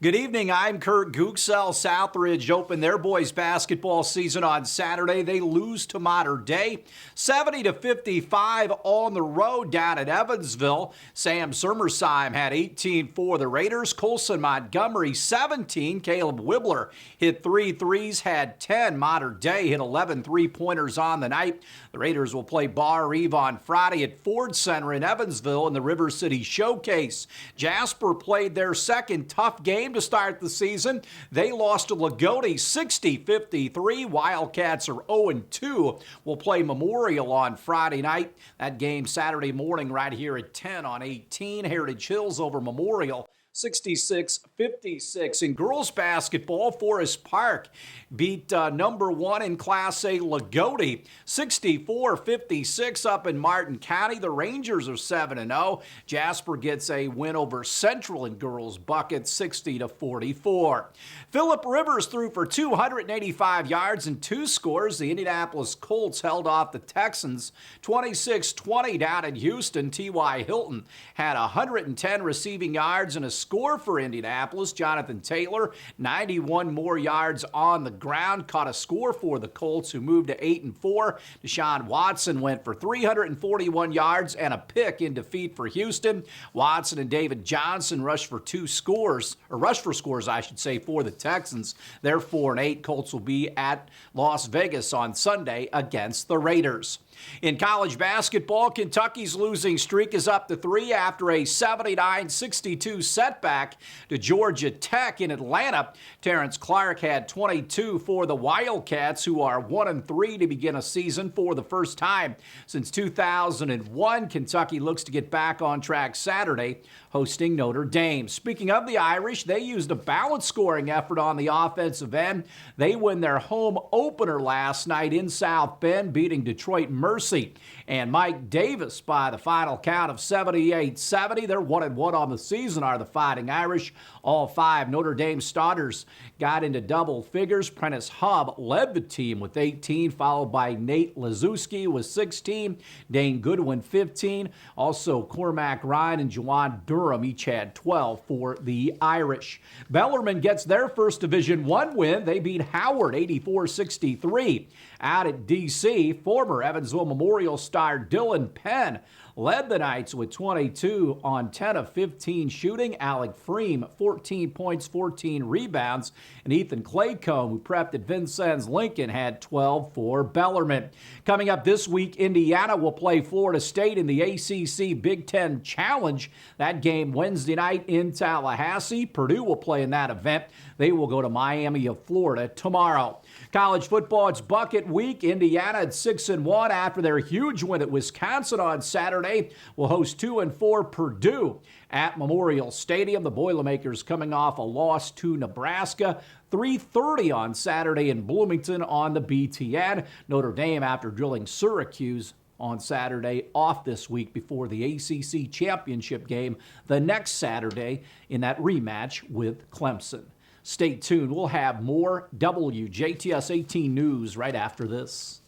Good evening, I'm Kurt Gutgsell. Southridge opened their boys basketball season on Saturday. They lose to Mater Dei, 70-55 on the road down at Evansville. Sam Sermersheim had 18 for the Raiders. Colson Montgomery, 17. Caleb Wibbler hit 3 threes, had 10. Mater Dei hit 11 three-pointers on the night. The Raiders will play Bar Eve on Friday at Ford Center in Evansville in the River City Showcase. Jasper played their second tough game to start the season. They lost to Lagodi 60-53. Wildcats are 0-2. We'll play Memorial on Friday night. That game Saturday morning right here at 10 on 18. Heritage Hills over Memorial 66-56. In girls basketball, Forest Park beat number 1 in Class A Lagodi 64-56 up in Martin County. The Rangers are 7-0. Jasper gets a win over Central in girls buckets 60-44. Phillip Rivers threw for 285 yards and 2 scores. The Indianapolis Colts held off the Texans 26-20 down in Houston. T.Y. Hilton had 110 receiving yards and a score for Indianapolis. Jonathan Taylor, 91 more yards on the ground, caught a score for the Colts, who moved to 8-4. Deshaun Watson went for 341 yards and a pick in defeat for Houston. Watson and David Johnson rushed for scores, I should say, for the Texans. They're 4-8. Colts will be at Las Vegas on Sunday against the Raiders. In college basketball, Kentucky's losing streak is up to 3 after a 79-62 setback to Georgia Tech in Atlanta. Terrence Clark had 22 for the Wildcats, who are 1-3 to begin a season for the first time since 2001. Kentucky looks to get back on track Saturday, hosting Notre Dame. Speaking of the Irish, they used a balanced scoring effort on the offensive end. They win their home opener last night in South Bend, beating Detroit Mercy and Mike Davis by the final count of 78-70. They're 1-1 on the season, are the Fighting Irish. All 5 Notre Dame starters got into double figures. Prentice Hubb led the team with 18, followed by Nate Lazuski with 16, Dane Goodwin 15. Also, Cormac Ryan and Juwan Durham each had 12 for the Irish. Bellarmine gets their first Division I win. They beat Howard 84-63. Out at D.C., former Evansville Memorial star Dylan Penn led the Knights with 22 on 10 of 15 shooting. Alec Freem, 14 points, 14 rebounds. And Ethan Claycomb, who prepped at Vincennes Lincoln, had 12 for Bellarmine. Coming up this week, Indiana will play Florida State in the ACC Big Ten Challenge. That game Wednesday night in Tallahassee. Purdue will play in that event. They will go to Miami of Florida tomorrow. College football, it's bucket week. Indiana at 6-1 after their huge win at Wisconsin on Saturday. Will host 2-4 Purdue at Memorial Stadium. The Boilermakers coming off a loss to Nebraska. 3:30 on Saturday in Bloomington on the BTN. Notre Dame, after drilling Syracuse on Saturday, off this week before the ACC championship game the next Saturday in that rematch with Clemson. Stay tuned. We'll have more WJTS 18 news right after this.